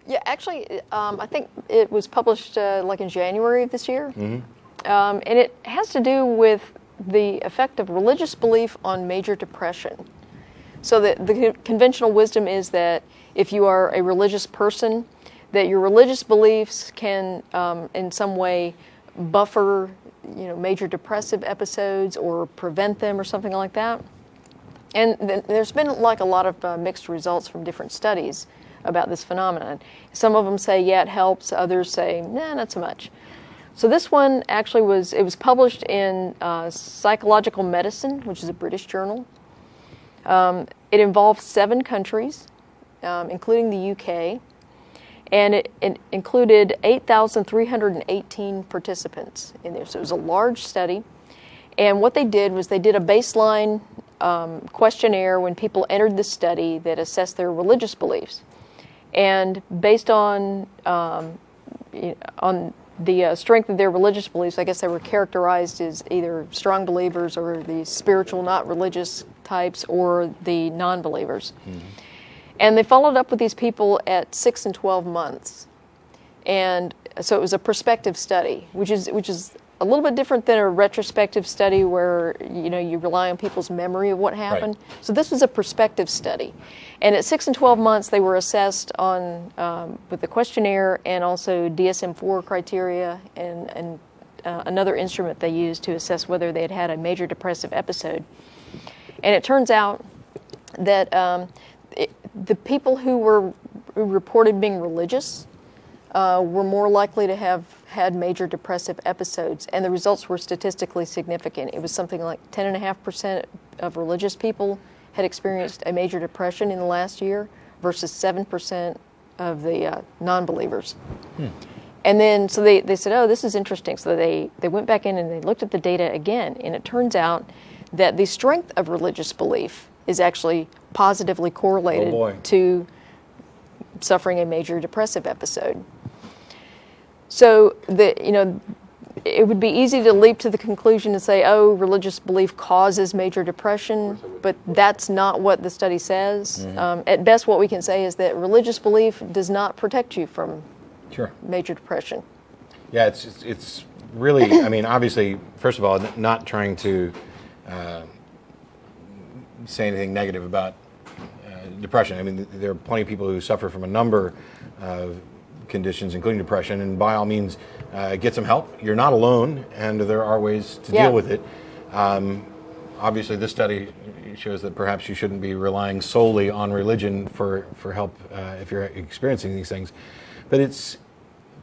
Yeah, actually, I think it was published like in January of this year. Mm-hmm. And it has to do with the effect of religious belief on major depression. So the conventional wisdom is that if you are a religious person, that your religious beliefs can in some way buffer, major depressive episodes or prevent them or something like that. And there's been like a lot of mixed results from different studies about this phenomenon. Some of them say, yeah, it helps. Others say, nah, not so much. So this one actually was published in Psychological Medicine, which is a British journal. It involved 7 countries, including the UK, and it included 8,318 participants in there. So it was a large study. And what they did was they did a baseline questionnaire when people entered the study that assessed their religious beliefs. And based on the strength of their religious beliefs, I guess they were characterized as either strong believers or the spiritual, not religious types, or the non-believers. Mm-hmm. And they followed up with these people at 6 and 12 months. And so it was a prospective study, which is a little bit different than a retrospective study where you rely on people's memory of what happened. Right. So this was a prospective study. And at 6 and 12 months, they were assessed on with the questionnaire and also DSM-4 criteria and another instrument they used to assess whether they had had a major depressive episode. And it turns out that the people who reported being religious were more likely to have had major depressive episodes, and the results were statistically significant. It was something like 10.5% of religious people had experienced a major depression in the last year versus 7% of the non-believers. And then, so they said, oh, this is interesting. So they went back in and they looked at the data again, and it turns out that the strength of religious belief is actually positively correlated to suffering a major depressive episode. So it would be easy to leap to the conclusion and say, oh, religious belief causes major depression, but that's not what the study says. Mm-hmm. At best, what we can say is that religious belief does not protect you from major depression. Yeah, it's really, I mean, obviously, first of all, not trying to say anything negative about depression. I mean, there are plenty of people who suffer from a number of conditions, including depression, and by all means, get some help. You're not alone, and there are ways to deal with it. Obviously, this study shows that perhaps you shouldn't be relying solely on religion for help if you're experiencing these things. But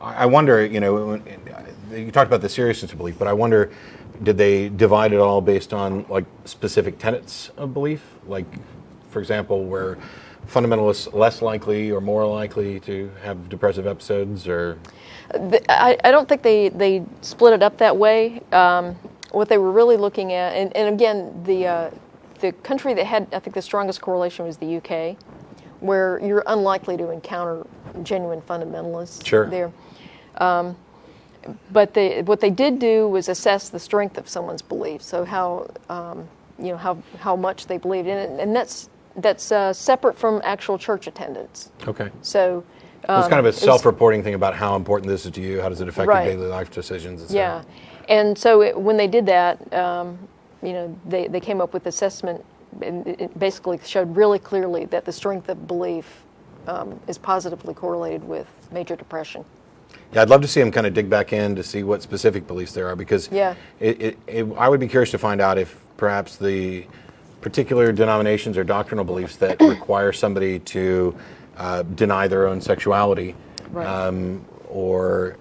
I wonder, you talked about the seriousness of belief, but I wonder, did they divide it all based on like specific tenets of belief? Like, for example, were fundamentalists less likely or more likely to have depressive episodes, or? I don't think they split it up that way. What they were really looking at, and again, the country that had, I think, the strongest correlation was the UK, where you're unlikely to encounter genuine fundamentalists there. But what they did do was assess the strength of someone's belief, so how much they believed in it, and that's separate from actual church attendance. Okay. So it's kind of a self-reporting thing about how important this is to you. How does it affect your daily life decisions? Et cetera. Yeah, and so when they did that, they came up with assessment, and it basically showed really clearly that the strength of belief is positively correlated with major depression. Yeah, I'd love to see them kind of dig back in to see what specific beliefs there are, because I would be curious to find out if perhaps the particular denominations or doctrinal beliefs that require somebody to deny their own sexuality, or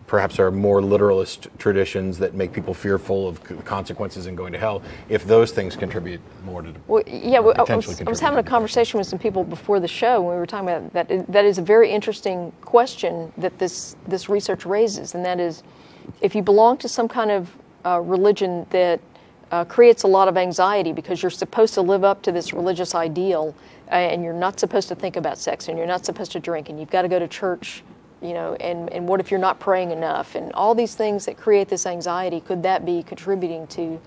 perhaps are more literalist traditions that make people fearful of consequences and going to hell, if those things contribute more to I was having a conversation with some people before the show when we were talking about that. That is a very interesting question that this research raises, and that is, if you belong to some kind of religion that creates a lot of anxiety because you're supposed to live up to this religious ideal, and you're not supposed to think about sex, and you're not supposed to drink, and you've got to go to church, and what if you're not praying enough, and all these things that create this anxiety, could that be contributing to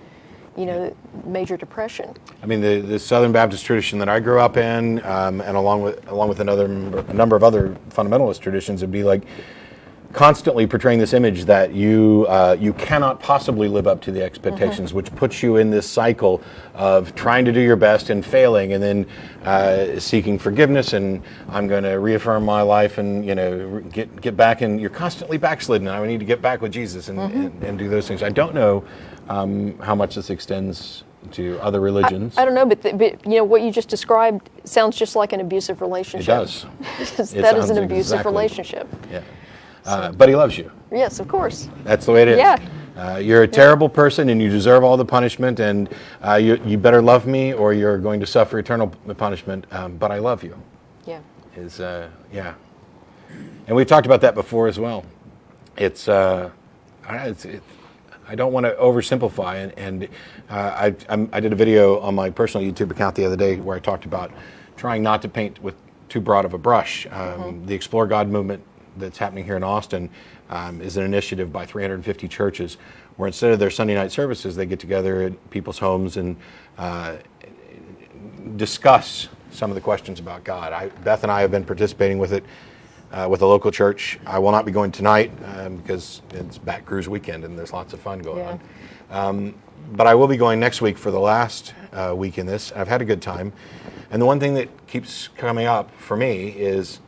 you know, major depression. I mean, the Southern Baptist tradition that I grew up in, and along with a number of other fundamentalist traditions, would be like constantly portraying this image that you cannot possibly live up to the expectations, which puts you in this cycle of trying to do your best and failing, and then seeking forgiveness. And I'm going to reaffirm my life, and you know, get back. And you're constantly backslidden. And I need to get back with Jesus and do those things. I don't know how much this extends to other religions. I don't know, but you know what you just described sounds just like an abusive relationship. It does. That is an abusive relationship. Yeah. But he loves you. Yes, of course. That's the way it is. Yeah. You're a terrible person, and you deserve all the punishment, and you better love me, or you're going to suffer eternal punishment. But I love you. Yeah. Yeah. And we've talked about that before as well. I don't want to oversimplify, and I did a video on my personal YouTube account the other day where I talked about trying not to paint with too broad of a brush. The Explore God movement that's happening here in Austin is an initiative by 350 churches where instead of their Sunday night services, they get together at people's homes and discuss some of the questions about God. Beth and I have been participating with it with a local church. I will not be going tonight because it's Back Cruise weekend and there's lots of fun going on. But I will be going next week for the last week in this. I've had a good time. And the one thing that keeps coming up for me is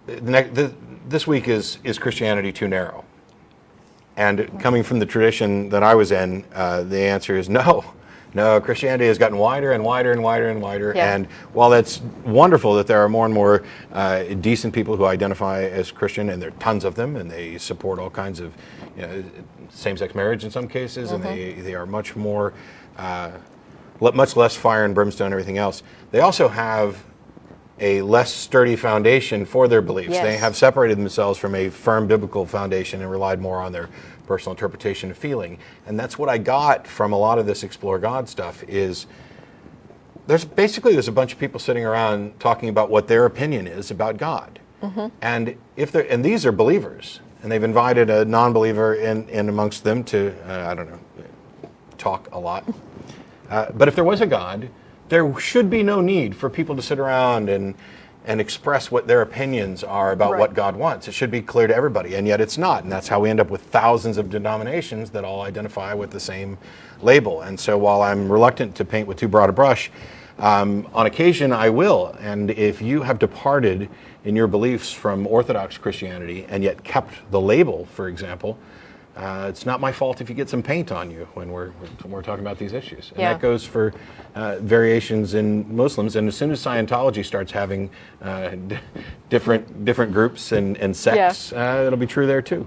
this week is Christianity too narrow? And coming from the tradition that I was in, the answer is no. No, Christianity has gotten wider and wider and wider and wider. Yeah. And while that's wonderful that there are more and more decent people who identify as Christian, and there are tons of them, and they support all kinds of same-sex marriage in some cases, and they are much more, much less fire and brimstone and everything else. They also have a less sturdy foundation for their beliefs. Yes. They have separated themselves from a firm biblical foundation and relied more on their personal interpretation and feeling. And that's what I got from a lot of this Explore God stuff is there's a bunch of people sitting around talking about what their opinion is about God. And these are believers, and they've invited a non-believer in amongst them to, talk a lot. But if there was a God, there should be no need for people to sit around and express what their opinions are about what God wants. It should be clear to everybody, and yet it's not. And that's how we end up with thousands of denominations that all identify with the same label. And so while I'm reluctant to paint with too broad a brush, on occasion I will. And if you have departed in your beliefs from Orthodox Christianity and yet kept the label, for example, it's not my fault if you get some paint on you when we're talking about these issues. And that goes for variations in Muslims. And as soon as Scientology starts having different groups and sects, it'll be true there too.